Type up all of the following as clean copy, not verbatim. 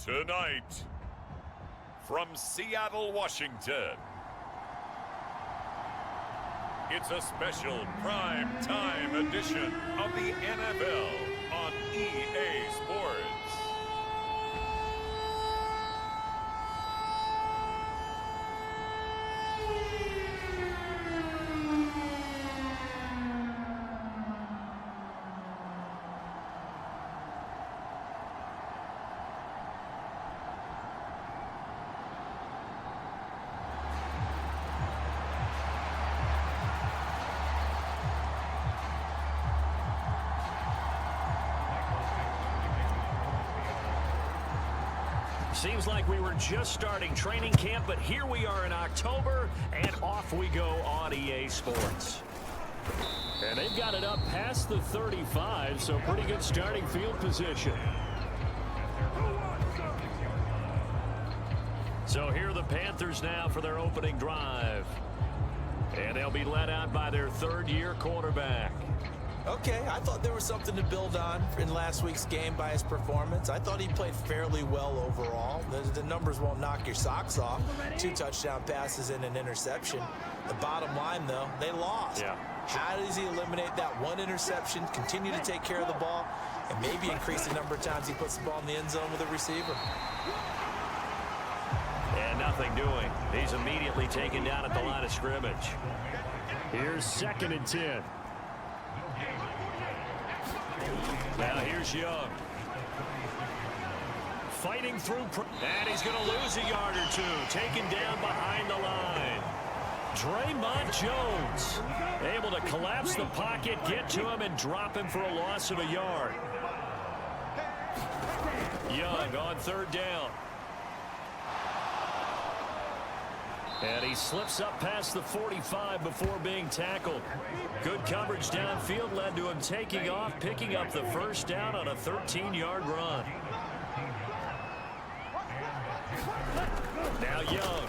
Tonight, from Seattle, Washington, it's a special prime time edition of the NFL on EA Sports. Seems like we were just starting training camp, but here we are in October, and off we go on EA Sports. And they've got it up past the 35, so pretty good starting field position. So here are the Panthers now for their opening drive. And they'll be led out by their third-year quarterback. Okay, I thought there was something to build on in last week's game by his performance. I thought he played fairly well overall. The numbers won't knock your socks off. 2 touchdown passes and an interception. The bottom line, though, they lost. Yeah. How does he eliminate that 1 interception, continue to take care of the ball, and maybe increase the number of times he puts the ball in the end zone with a receiver? And nothing doing. He's immediately taken down at the line of scrimmage. Here's 2nd and 10. Now here's Young. Fighting through. And he's going to lose a yard or 2. Taken down behind the line. Draymond Jones able to collapse the pocket, get to him, and drop him for a loss of a yard. Young on 3rd down. And he slips up past the 45 before being tackled. Good coverage downfield led to him taking off, picking up the 1st down on a 13-yard run. Now Young.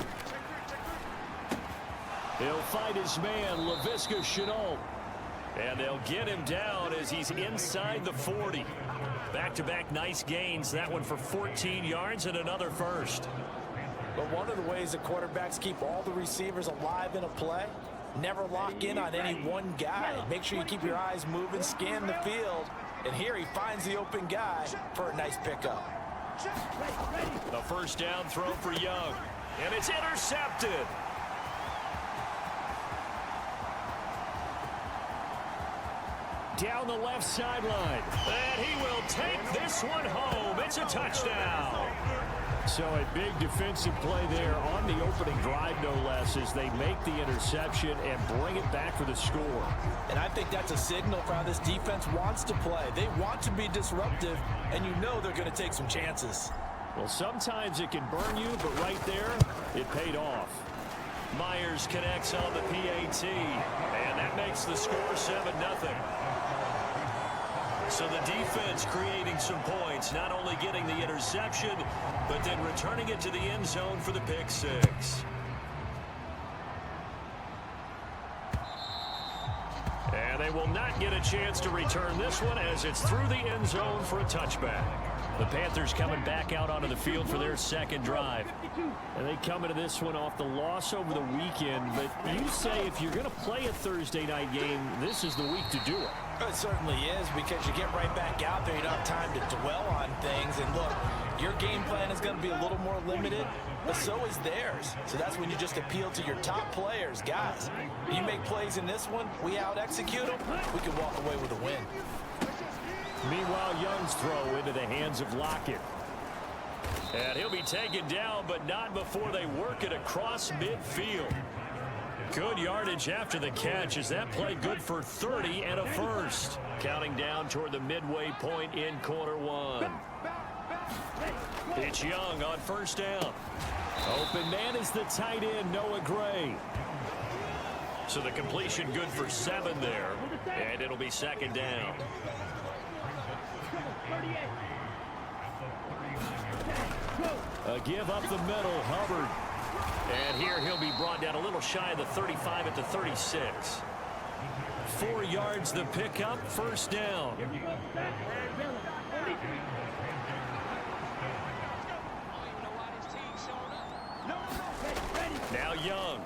He'll fight his man, Laviska Shenault. And they'll get him down as he's inside the 40. Back-to-back nice gains. That one for 14 yards and another 1st. But one of the ways that quarterbacks keep all the receivers alive in a play, never lock in on any one guy. Make sure you keep your eyes moving, scan the field, and here he finds the open guy for a nice pickup. The 1st down throw for Young, and it's intercepted. Down the left sideline, and he will take this one home. It's a touchdown. So a big defensive play there on the opening drive, no less, as they make the interception and bring it back for the score. And I think that's a signal for how this defense wants to play. They want to be disruptive, and you know they're going to take some chances. Well, sometimes it can burn you, but right there, it paid off. Myers connects on the PAT, and that makes the score 7-0. So the defense creating some points, not only getting the interception, but then returning it to the end zone for the pick 6. And they will not get a chance to return this one as it's through the end zone for a touchback. The Panthers coming back out onto the field for their 2nd drive. And they come into this one off the loss over the weekend. But you say if you're going to play a Thursday night game, this is the week to do it. It certainly is, because you get right back out there. You don't have time to dwell on things. And look, your game plan is going to be a little more limited, but so is theirs. So that's when you just appeal to your top players. Guys, you make plays in this one, we out-execute them, we can walk away with a win. Meanwhile, Young's throw into the hands of Lockett. And he'll be taken down, but not before they work it across midfield. Good yardage after the catch as that play good for 30 and a 1st. Counting down toward the midway point in quarter 1. It's Young on 1st down. Open man is the tight end, Noah Gray. So the completion good for 7 there, and it'll be 2nd down. A give up the middle, Hubbard. And here he'll be brought down a little shy of the 35 at the 36. 4 yards the pickup, 1st down. Now Young.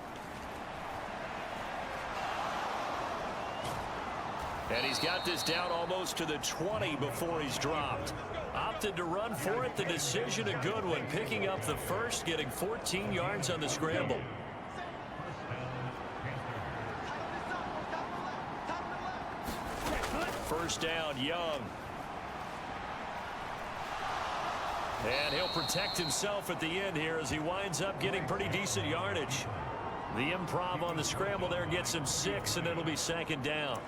And he's got this down almost to the 20 before he's dropped. Opted to run for it. The decision a good one. Picking up the first, getting 14 yards on the scramble. First down, Young. And he'll protect himself at the end here as he winds up getting pretty decent yardage. The improv on the scramble there gets him 6, and it'll be second down.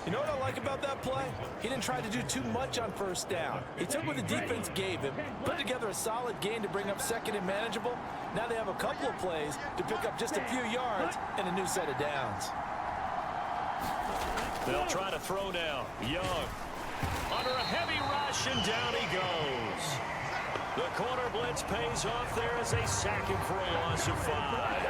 You know what I like about that play? He didn't try to do too much on first down. He took what the defense gave him, put together a solid gain to bring up second and manageable. Now they have a couple of plays to pick up just a few yards and a new set of downs. They'll try to throw now. Young under a heavy rush, and down he goes. The corner blitz pays off there as they sack him for a loss of 5.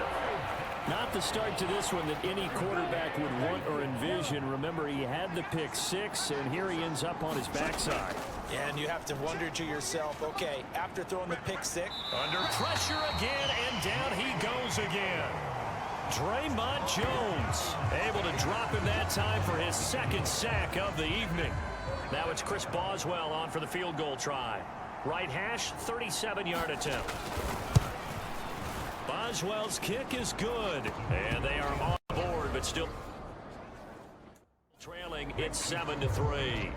Not the start to this one that any quarterback would want or envision. Remember, he had the pick 6, and here he ends up on his backside. Yeah, and you have to wonder to yourself, okay, after throwing the pick 6. Under pressure again, and down he goes again. Draymond Jones able to drop him that time for his second sack of the evening. Now it's Chris Boswell on for the field goal try. Right hash, 37-yard attempt. Boswell's kick is good, and they are on board, but still trailing. It's 7-3.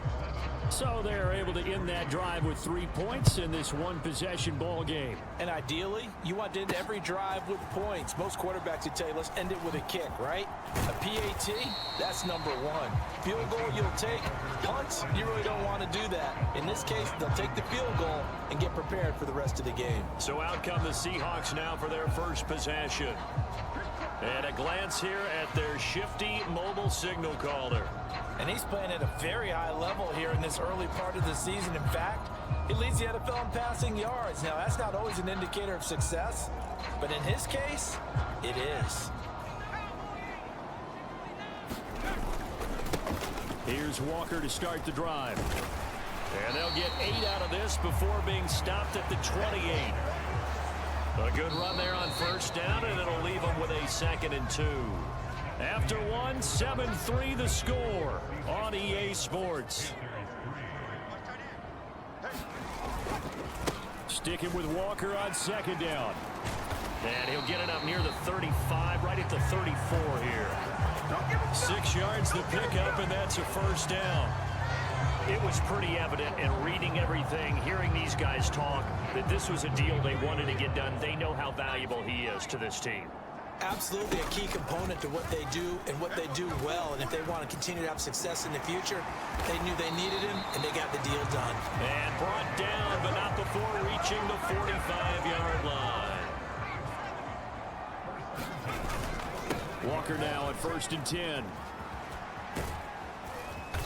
So they're able to end that drive with 3 points in this one-possession ball game. And ideally, you want to end every drive with points. Most quarterbacks would tell you, let's end it with a kick, right? A PAT, that's number 1. Field goal you'll take. Punts, you really don't want to do that. In this case, they'll take the field goal and get prepared for the rest of the game. So out come the Seahawks now for their first possession. And a glance here at their shifty mobile signal caller. And he's playing at a very high level here in this early part of the season. In fact, he leads the NFL in passing yards. Now, that's not always an indicator of success, but in his case, it is. Here's Walker to start the drive. And they'll get 8 out of this before being stopped at the 28. A good run there on first down, and it'll leave them with a 2nd and 2. After 1, 7-3 the score on EA Sports. Sticking with Walker on second down. And he'll get it up near the 35, right at the 34 here. 6 yards the pickup, and that's a first down. It was pretty evident in reading everything, hearing these guys talk, that this was a deal they wanted to get done. They know how valuable he is to this team. Absolutely a key component to what they do and what they do well. And if they want to continue to have success in the future, they knew they needed him, and they got the deal done. And brought down, but not before reaching the 45-yard line. Walker now at 1st and 10.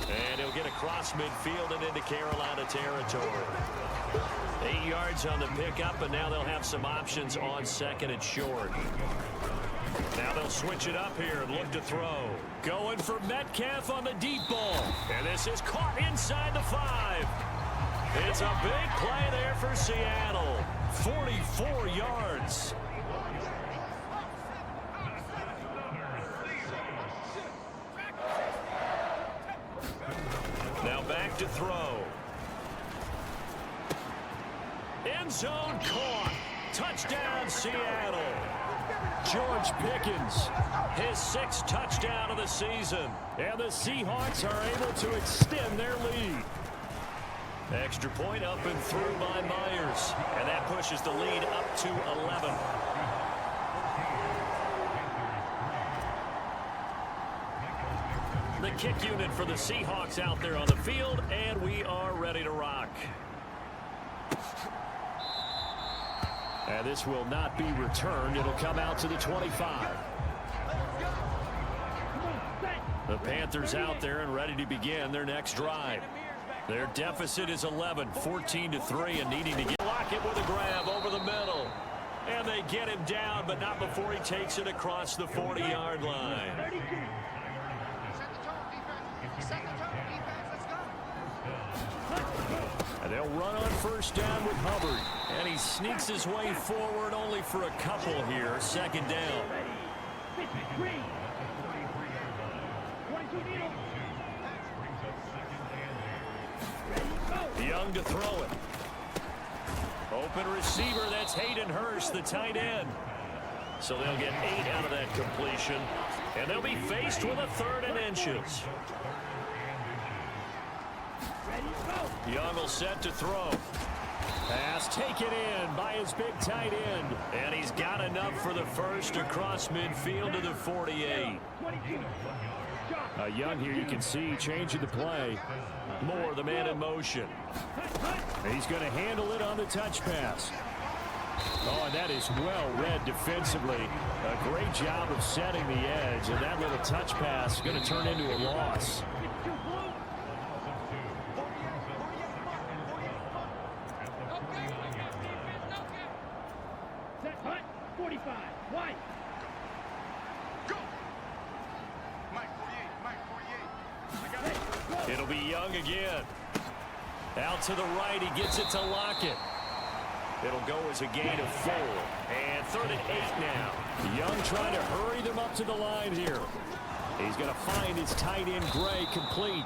And he'll get across midfield and into Carolina territory. 8 yards on the pickup, and now they'll have some options on 2nd and short. Now they'll switch it up here and look to throw. Going for Metcalf on the deep ball. And this is caught inside the 5. It's a big play there for Seattle. 44 yards. Now back to throw. End zone caught. Touchdown, Seattle. George Pickens, his 6th touchdown of the season. And the Seahawks are able to extend their lead. Extra point up and through by Myers. And that pushes the lead up to 11. The kick unit for the Seahawks out there on the field, and we are ready to rock. And this will not be returned. It'll come out to the 25. The Panthers out there and ready to begin their next drive. Their deficit is 11, 14-3, and needing to get Lockett with a grab over the middle. And they get him down, but not before he takes it across the 40-yard line. And they'll run on first down with Hubbard. And he sneaks his way forward only for a couple here. Second down. Young to throw it. Open receiver, that's Hayden Hurst, the tight end. So they'll get 8 out of that completion. And they'll be faced with a 3rd and inches. Young will set to throw. Pass taken in by his big tight end. And he's got enough for the first across midfield to the 48. Young here, you can see changing the play. Moore, the man in motion. He's going to handle it on the touch pass. Oh, and that is well read defensively. A great job of setting the edge, and that little touch pass is going to turn into a loss. Set punt, 45, wide. Go! Mike 48. It'll be Young again. Out to the right, he gets it to Lockett. It'll go as a gain of 4. And 3rd and 8 now. Young trying to hurry them up to the line here. He's going to find his tight end Gray complete.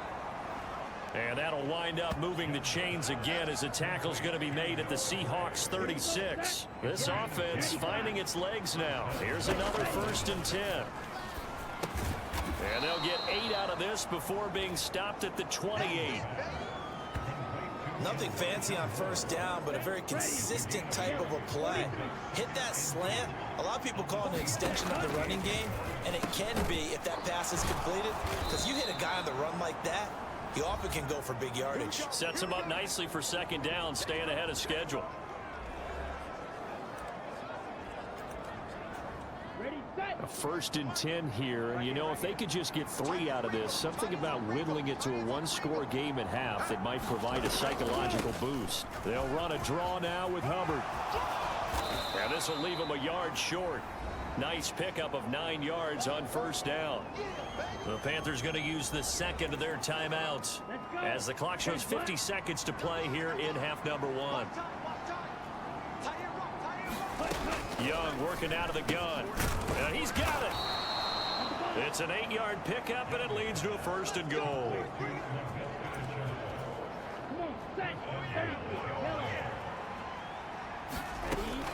And that'll wind up moving the chains again as the tackle's going to be made at the Seahawks 36. This offense finding its legs now. Here's another 1st and 10. And they'll get 8 out of this before being stopped at the 28. Nothing fancy on first down, but a very consistent type of a play. Hit that slant. A lot of people call it an extension of the running game, and it can be if that pass is completed, because you hit a guy on the run like that, he often can go for big yardage. Sets him up nicely for 2nd down, staying ahead of schedule. A 1st and 10 here, and you know, if they could just get 3 out of this, something about whittling it to a 1-score game at half that might provide a psychological boost. They'll run a draw now with Hubbard. And this will leave him a yard short. Nice pickup of 9 yards on first down. The Panthers going to use the 2nd of their timeouts as the clock shows 50 seconds to play here in half number 1. Young working out of the gun. And he's got it. It's an 8-yard pickup, and it leads to a 1st and goal.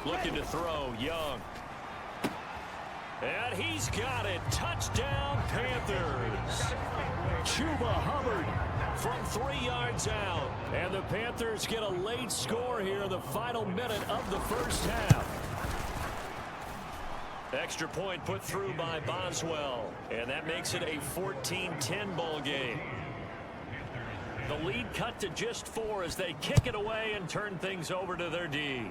Looking to throw, Young. And he's got it. Touchdown, Panthers. Chuba Hubbard from 3 yards out. And the Panthers get a late score here in the final minute of the first half. Extra point put through by Boswell. And that makes it a 14-10 ball game. The lead cut to just 4 as they kick it away and turn things over to their D.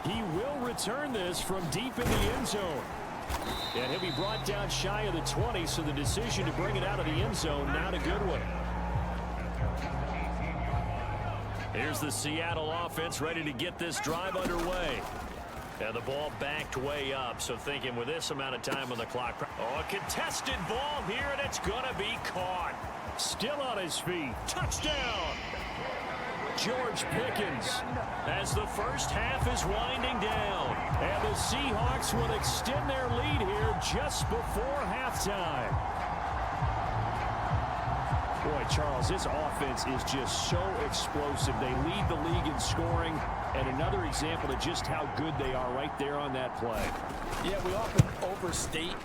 He will return this from deep in the end zone. And he'll be brought down shy of the 20, so the decision to bring it out of the end zone, not a good one. Here's the Seattle offense ready to get this drive underway. And the ball backed way up, so thinking with this amount of time on the clock. Oh, a contested ball here, and it's going to be caught. Still on his feet. Touchdown! George Pickens as the first half is winding down. And the Seahawks will extend their lead here just before halftime. Boy, Charles, this offense is just so explosive. They lead the league in scoring, and another example of just how good they are right there on that play. Yeah, we often overstate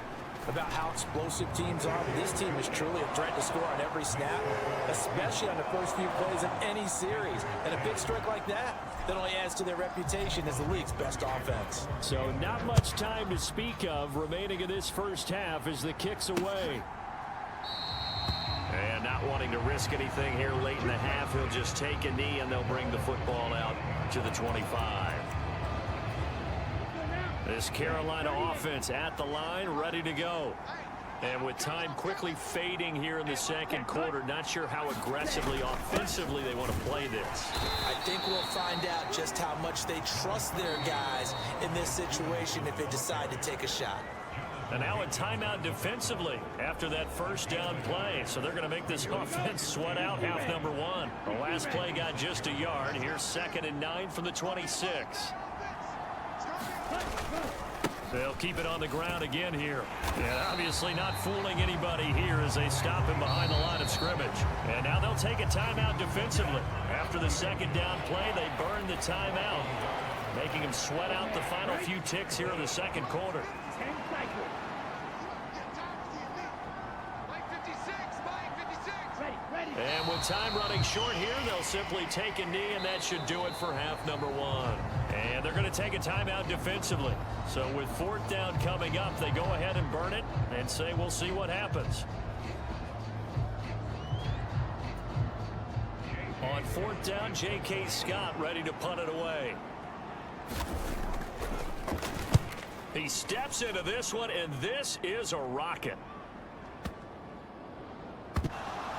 about how explosive teams are, but this team is truly a threat to score on every snap, especially on the first few plays of any series. And a big strike like that only adds to their reputation as the league's best offense. So not much time to speak of remaining in this first half as the kick's away. And not wanting to risk anything here late in the half, he'll just take a knee and they'll bring the football out to the 25. This Carolina offense at the line, ready to go. And with time quickly fading here in the second quarter, not sure how aggressively, offensively they want to play this. I think we'll find out just how much they trust their guys in this situation if they decide to take a shot. And now a timeout defensively after that first down play. So they're going to make this offense sweat out half number one. The last play got just a yard. Here's 2nd and 9 from the 26. They'll keep it on the ground again here. And obviously not fooling anybody here as they stop him behind the line of scrimmage. And now they'll take a timeout defensively. After the second down play, they burn the timeout, making him sweat out the final few ticks here in the second quarter. And with time running short here, they'll simply take a knee, and that should do it for half number one. And they're going to take a timeout defensively. So with 4th down coming up, they go ahead and burn it and say we'll see what happens. On 4th down, J.K. Scott ready to punt it away. He steps into this one, and this is a rocket.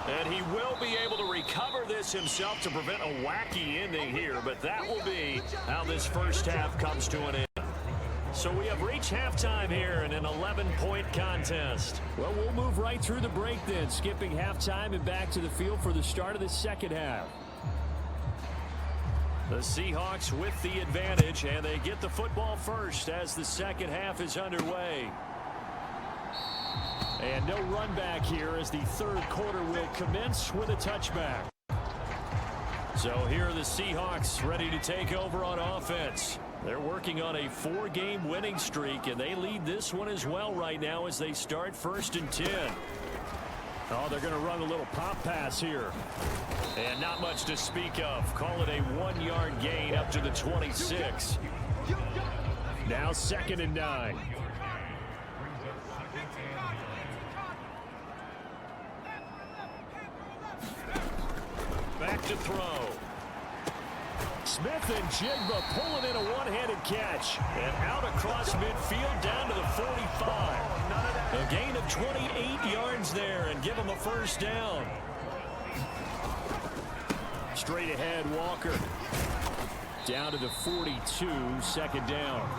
And he will be able to recover this himself to prevent a wacky ending here, but that will be how this first half comes to an end. So we have reached halftime here in an 11-point contest. Well, we'll move right through the break then, skipping halftime and back to the field for the start of the second half. The Seahawks with the advantage, and they get the football first as the second half is underway. And no run back here as the third quarter will commence with a touchback. So here are the Seahawks ready to take over on offense. They're working on a 4-game winning streak, and they lead this one as well right now as they start 1st and 10. Oh, they're going to run a little pop pass here. And not much to speak of. Call it a 1-yard gain up to the 26. Now 2nd and 9. Back to throw. Smith and Jigba pulling in a one-handed catch. And out across midfield down to the 45. A gain of 28 yards there and give them a first down. Straight ahead, Walker. Down to the 42, 2nd down.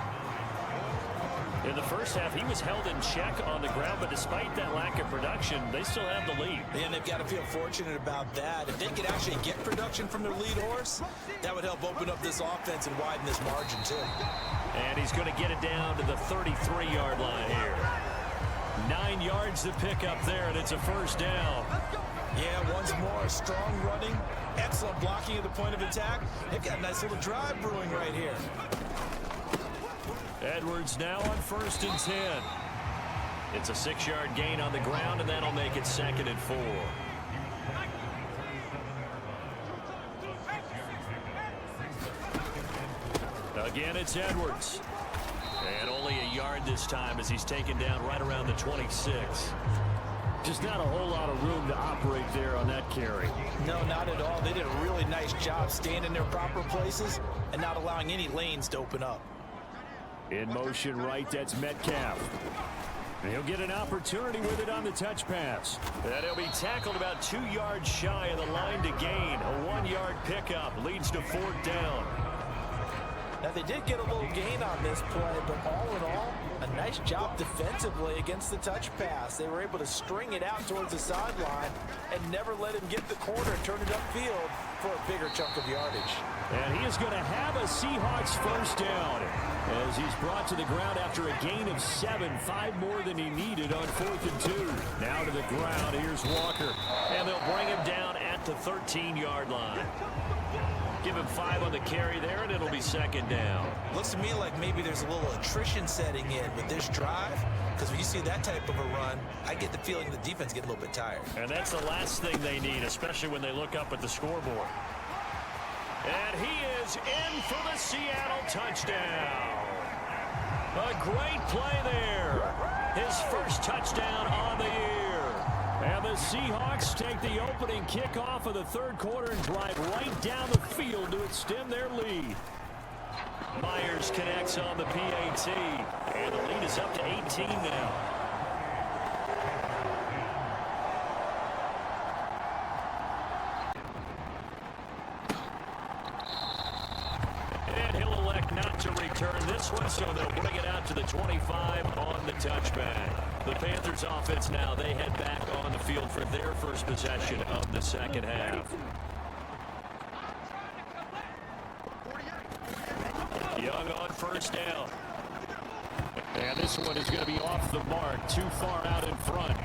In the first half, he was held in check on the ground, but despite that lack of production, they still have the lead. And they've got to feel fortunate about that. If they could actually get production from their lead horse, that would help open up this offense and widen this margin, too. And he's going to get it down to the 33-yard line here. 9 yards to pick up there, and it's a first down. Yeah, once more, strong running, excellent blocking at the point of attack. They've got a nice little drive brewing right here. Edwards now on 1st and 10. It's a 6-yard gain on the ground, and that'll make it 2nd and 4. Again, it's Edwards. And only a yard this time as he's taken down right around the 26. Just not a whole lot of room to operate there on that carry. No, not at all. They did a really nice job staying in their proper places and not allowing any lanes to open up. In motion right, that's Metcalf. And he'll get an opportunity with it on the touch pass. And he'll be tackled about 2 yards shy of the line to gain. A 1-yard pickup leads to 4th down. Now, they did get a little gain on this play, but all in all, a nice job defensively against the touch pass. They were able to string it out towards the sideline and never let him get the corner and turn it upfield for a bigger chunk of yardage. And he is going to have a Seahawks first down as he's brought to the ground after a gain of 7, 5 more than he needed on 4th and 2. Now to the ground, here's Walker. And they'll bring him down at the 13-yard line. Give him 5 on the carry there, and it'll be 2nd down. Looks to me like maybe there's a little attrition setting in with this drive, because when you see that type of a run, I get the feeling the defense gets a little bit tired. And that's the last thing they need, especially when they look up at the scoreboard. And he is in for the Seattle touchdown. A great play there. His first touchdown on the year. And the Seahawks take the opening kickoff of the third quarter and drive right down the field to extend their lead. Myers connects on the PAT. And the lead is up to 18 now. And he'll elect not to return return this one, so they'll bring it out to the 25 on the touchback. The Panthers offense now, they head back on the field for their first possession of the second half. Young on first down. And this one is going to be off the mark, too far out in front.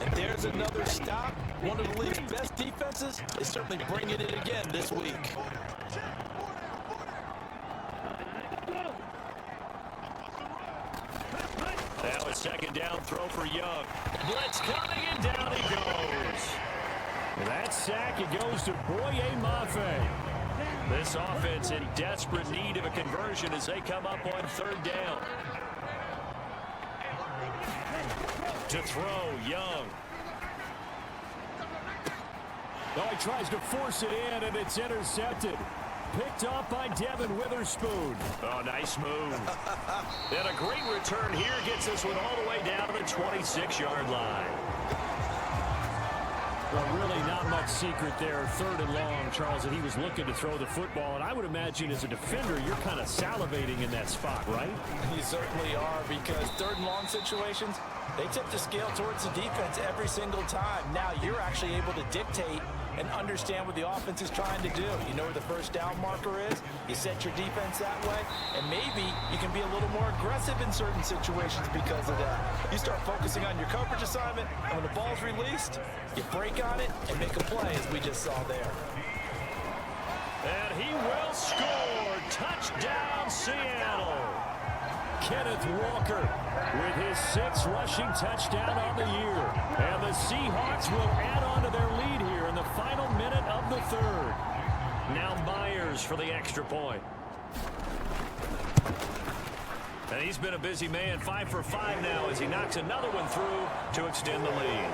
And there's another stop. One of the league's best defenses is certainly bringing it again this week. Now a second down throw for Young. Blitz coming, and down he goes. And that sack, it goes to Kyrim890. This offense in desperate need of a conversion as they come up on third down. To throw, Young. Oh, he tries to force it in, and it's intercepted. Picked off by Devin Witherspoon. Oh, nice move. And a great return here gets this one all the way down to the 26-yard line. Well, really not much secret there. Third and long, Charles, that he was looking to throw the football. And I would imagine as a defender, you're kind of salivating in that spot, right? You certainly are, because third and long situations, they tip the scale towards the defense every single time. Now you're actually able to dictate and understand what the offense is trying to do. You know where the first down marker is. You set your defense that way, and maybe you can be a little more aggressive in certain situations because of that. You start focusing on your coverage assignment, and when the ball's released, you break on it and make a play, as we just saw there. And he will score. Touchdown, Seattle. Kenneth Walker with his 6th rushing touchdown on the year. And the Seahawks will add on to their lead here in the final minute of the third. Now Myers for the extra point. And he's been a busy man, 5 for 5 now as he knocks another one through to extend the lead.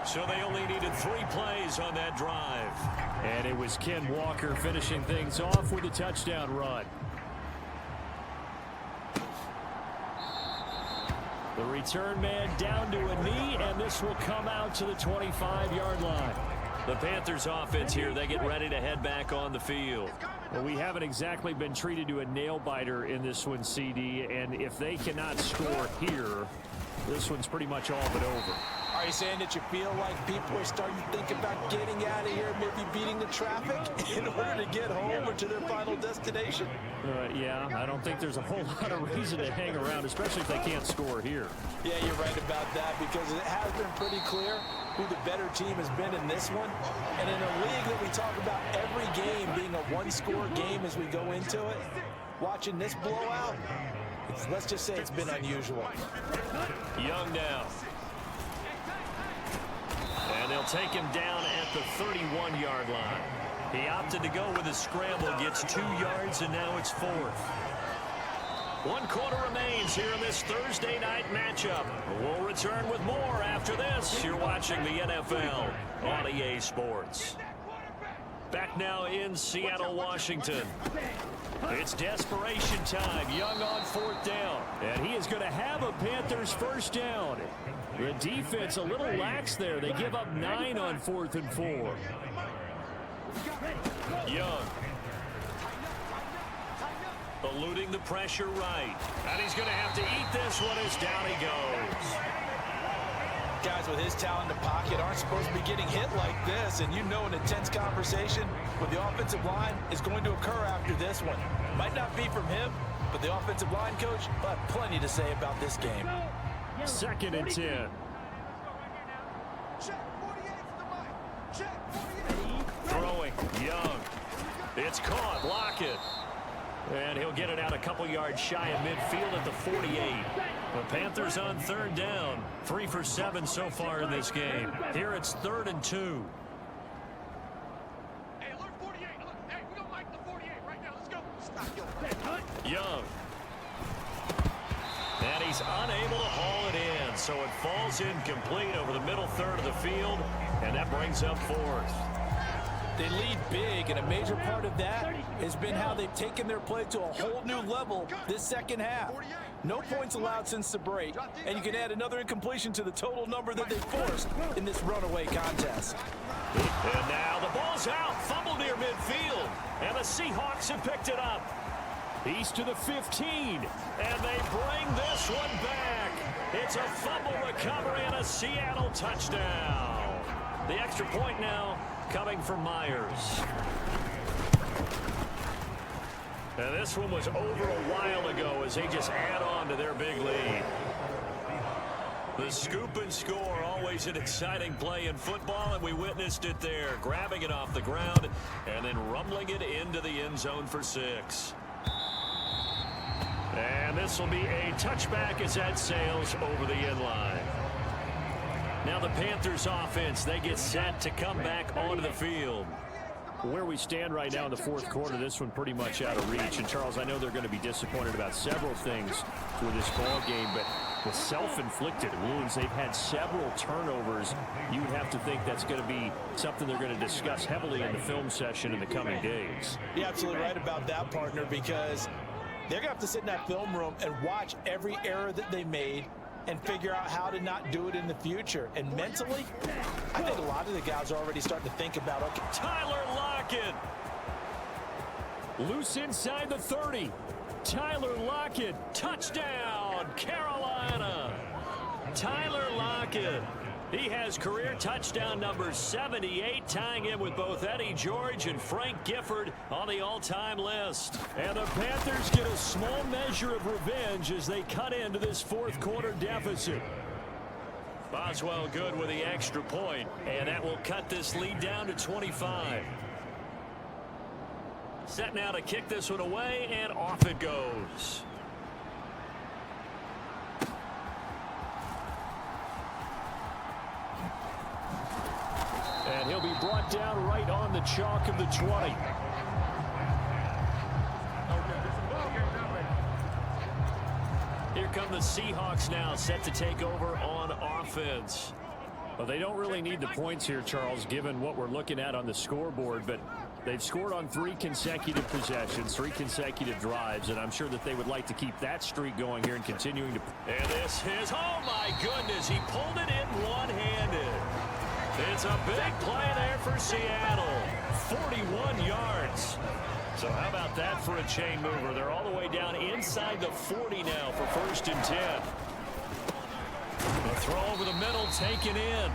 So they only needed 3 plays on that drive. And it was Ken Walker finishing things off with a touchdown run. The return man down to a knee, and this will come out to the 25-yard line. The Panthers offense here, they get ready to head back on the field. Well, we haven't exactly been treated to a nail-biter in this one, CD, and if they cannot score here, this one's pretty much all but over. Are you saying that you feel like people are starting to think about getting out of here, maybe beating the traffic in order to get home or to their final destination? Yeah, I don't think there's a whole lot of reason to hang around, especially if they can't score here. Yeah, you're right about that, because it has been pretty clear who the better team has been in this one. And in a league that we talk about every game being a one-score game as we go into it, watching this blowout, let's just say it's been unusual. Young now. And they'll take him down at the 31-yard line. He opted to go with a scramble, gets 2 yards, and now it's 4th. 1 quarter remains here in this Thursday night matchup. We'll return with more after this. You're watching the NFL on EA Sports. Back now in Seattle, Washington. It's desperation time. Young on 4th down. And he is going to have a Panthers first down. The defense a little lax there. They give up 9 on 4th and 4. Young. Eluding the pressure right. And he's going to have to eat this one as down he goes. Guys with his talent in the pocket aren't supposed to be getting hit like this, and you know an intense conversation with the offensive line is going to occur after this one. Might not be from him, but the offensive line coach will have plenty to say about this game. 2nd and 10. Throwing, Young. It's caught, Lockett. And he'll get it out a couple yards shy of midfield at the 48. The Panthers on 3rd down. 3 for 7 so far in this game. Here it's 3rd and 2. Hey, alert 48. Alert. Hey, we don't like the 48 right now. Let's go. Stop. Young. And he's unable to haul it in. So it falls incomplete over the middle third of the field. And that brings up 4th. They lead big, and a major part of that has been how they've taken their play to a whole new level this second half. No points allowed since the break, and you can add another incompletion to the total number that they forced in this runaway contest. And now the ball's out, fumbled near midfield, and the Seahawks have picked it up. He's to the 15. And they bring this one back. It's a fumble recovery and a Seattle touchdown. The extra point now coming from Myers. And this one was over a while ago as they just add on to their big lead. The scoop and score, always an exciting play in football, and we witnessed it there, grabbing it off the ground and then rumbling it into the end zone for 6. And this will be a touchback as that sails over the end line. Now the Panthers offense, they get set to come back onto the field. Where we stand right now in the fourth quarter, this one pretty much out of reach. And Charles, I know they're going to be disappointed about several things for this ball game, but with self-inflicted wounds, they've had several turnovers. You would have to think that's going to be something they're going to discuss heavily in the film session in the coming days. You're absolutely right about that, partner, because they're going to have to sit in that film room and watch every error that they made and figure out how to not do it in the future. And mentally, I think a lot of the guys are already starting to think about, okay. Tyler Lockett. Loose inside the 30. Tyler Lockett. Touchdown, Carolina. Tyler Lockett. He has career touchdown number 78, tying in with both Eddie George and Frank Gifford on the all-time list. And the Panthers get a small measure of revenge as they cut into this fourth quarter deficit. Boswell good with the extra point, and that will cut this lead down to 25. Set now to kick this one away, and off it goes. And he'll be brought down right on the chalk of the 20. Here come the Seahawks now, set to take over on offense. Well, they don't really need the points here, Charles, given what we're looking at on the scoreboard, but they've scored on 3 consecutive possessions, 3 consecutive drives, and I'm sure that they would like to keep that streak going here and continuing to. And this is, oh my goodness, he pulled it in one-handed. It's a big play there for Seattle. 41 yards. So how about that for a chain mover? They're all the way down inside the 40 now for 1st and 10. A throw over the middle taken in.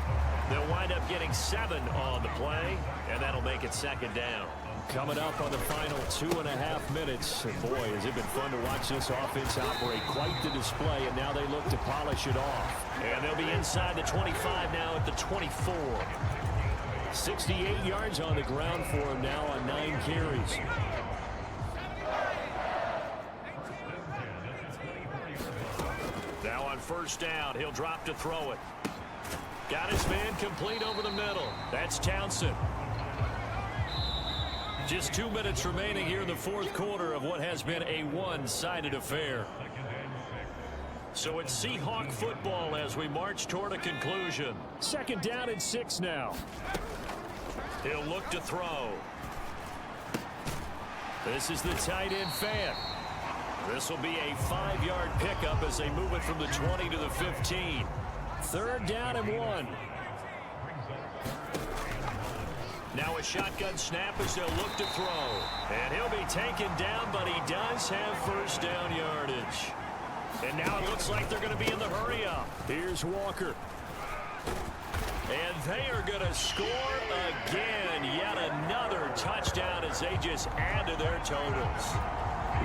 They'll wind up getting 7 on the play, and that'll make it 2nd down. Coming up on the final 2.5 minutes. And boy, has it been fun to watch this offense operate. Quite the display, and now they look to polish it off. And they'll be inside the 25 now at the 24. 68 yards on the ground for him now on 9 carries. Now on 1st down, he'll drop to throw it. Got his man complete over the middle. That's Townsend. Just 2 minutes remaining here in the fourth quarter of what has been a one-sided affair. So it's Seahawk football as we march toward a conclusion. 2nd down and 6 now. He'll look to throw. This is the tight end fan. This will be a 5-yard pickup as they move it from the 20 to the 15. 3rd down and 1. Now a shotgun snap as they'll look to throw. And he'll be taken down, but he does have 1st down yardage. And now it looks like they're going to be in the hurry up. Here's Walker. And they are going to score again. Yet another touchdown as they just add to their totals.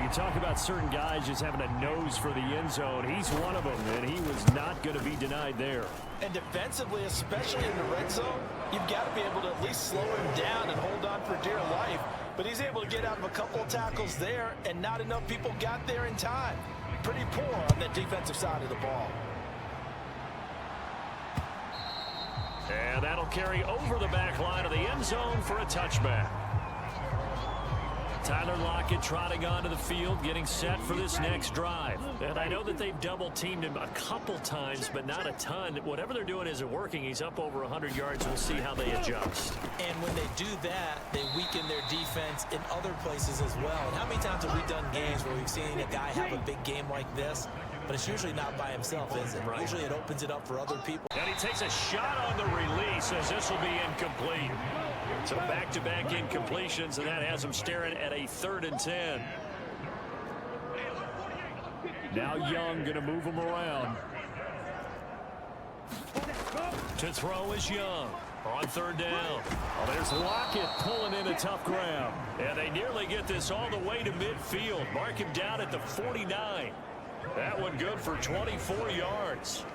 You talk about certain guys just having a nose for the end zone. He's one of them, and he was not going to be denied there. And defensively, especially in the red zone, you've got to be able to at least slow him down and hold on for dear life. But he's able to get out of a couple of tackles there, and not enough people got there in time. Pretty poor on the defensive side of the ball. And that'll carry over the back line of the end zone for a touchback. Tyler Lockett trotting onto the field, getting set for this next drive. And I know that they've double-teamed him a couple times, but not a ton. Whatever they're doing isn't working. He's up over 100 yards. We'll see how they adjust. And when they do that, they weaken their defense in other places as well. And how many times have we done games where we've seen a guy have a big game like this, but it's usually not by himself, is it? Right. Usually it opens it up for other people. And he takes a shot on the release as this will be incomplete. So back-to-back incompletions, and that has him staring at a 3rd and 10. Now Young going to move him around. To throw is Young. On third down. Oh, there's Lockett pulling in a tough grab. And they nearly get this all the way to midfield. Mark him down at the 49. That one good for 24 yards.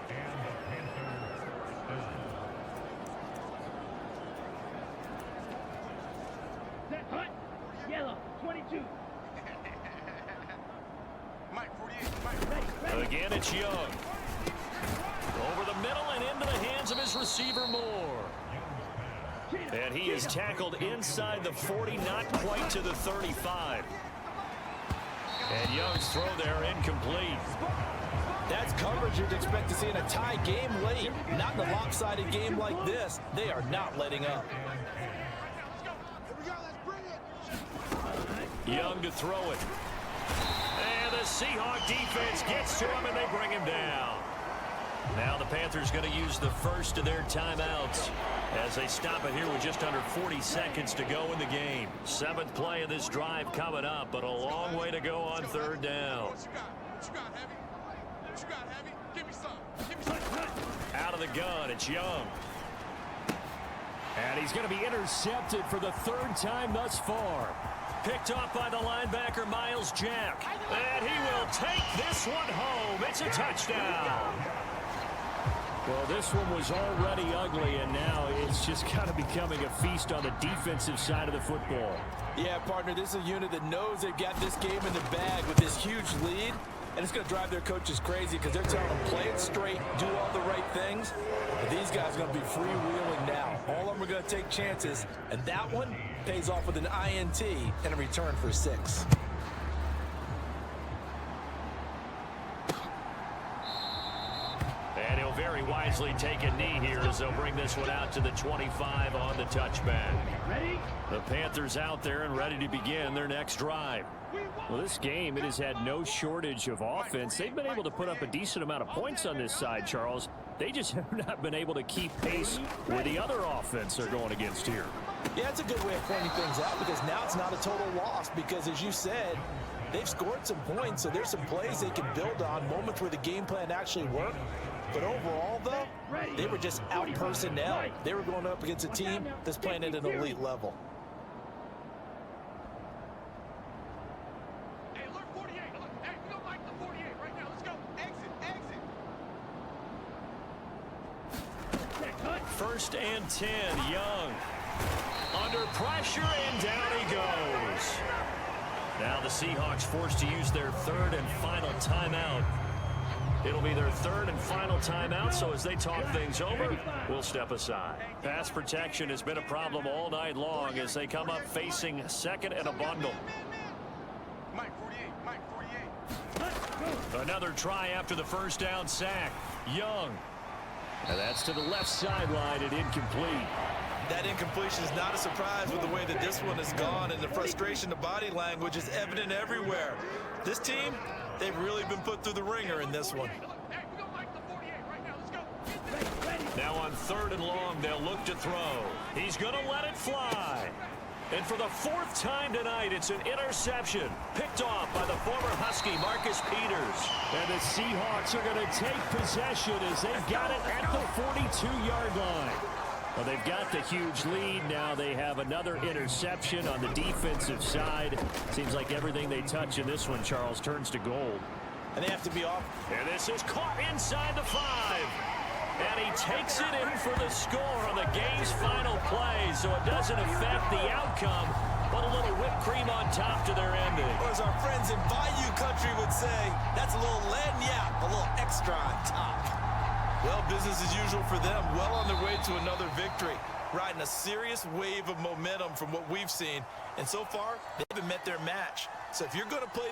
Yellow, 22. Mike 48. Again, it's Young. Over the middle and into the hands of his receiver Moore. And he is tackled inside the 40, not quite to the 35. And Young's throw there incomplete. That's coverage you'd expect to see in a tie game late. Not in a lopsided game like this. They are not letting up. Young to throw it. And the Seahawk defense gets to him and they bring him down. Now the Panthers going to use the first of their timeouts as they stop it here with just under 40 seconds to go in the game. Seventh play of this drive coming up, but a long way to go on third down. What you got, Heavy? What you got, Heavy? Give me some. Give me some. Out of the gun, it's Young. And he's going to be intercepted for the third time thus far. Picked off by the linebacker, Miles Jack. And he will take this one home. It's a touchdown. Well, this one was already ugly, and now it's just kind of becoming a feast on the defensive side of the football. Yeah, partner, this is a unit that knows they've got this game in the bag with this huge lead, and it's going to drive their coaches crazy because they're telling them play it straight, do all the right things. But these guys are going to be freewheeling now. All of them are going to take chances, and that one pays off with an INT and a return for 6. And he'll very wisely take a knee here as they'll bring this one out to the 25 on the touchback. The Panthers out there and ready to begin their next drive. Well, this game, it has had no shortage of offense. They've been able to put up a decent amount of points on this side, Charles. They just have not been able to keep pace with the other offense they're going against here. Yeah, it's a good way of pointing things out because now it's not a total loss because, as you said, they've scored some points, so there's some plays they can build on, moments where the game plan actually worked. But overall, though, they were just out personnel. They were going up against a team that's playing at an elite level. Hey, alert 48. Alert. Hey, we don't like the 48 right now. Let's go. Exit. First and 10, Young. Under pressure, and down he goes. Now the Seahawks forced to use their third and final timeout. It'll be their third and final timeout, so as they talk things over, we'll step aside. Pass protection has been a problem all night long as they come up facing second and a bundle. Mike 48. Mike 48. Another try after the first down sack. Young. And that's to the left sideline and incomplete. That incompletion is not a surprise with the way that this one has gone, and the frustration, the body language is evident everywhere. This team, they've really been put through the ringer in this one. Hey, we don't like the 48 right now. Let's go. Now on third and long, they'll look to throw. He's going to let it fly. And for the fourth time tonight, it's an interception. Picked off by the former Husky, Marcus Peters. And the Seahawks are going to take possession as they've got it at the 42-yard line. Well, they've got the huge lead. Now they have another interception on the defensive side. Seems like everything they touch in this one, Charles, turns to gold. And they have to be off. And this is caught inside the 5. And he takes it in for the score on the game's final play, so it doesn't affect the outcome, but a little whipped cream on top to their ending. Or as our friends in Bayou Country would say, that's a little lagniappe, a little extra on top. Well, business as usual for them, well on their way to another victory, riding a serious wave of momentum from what we've seen. And so far, they haven't met their match. So if you're going to play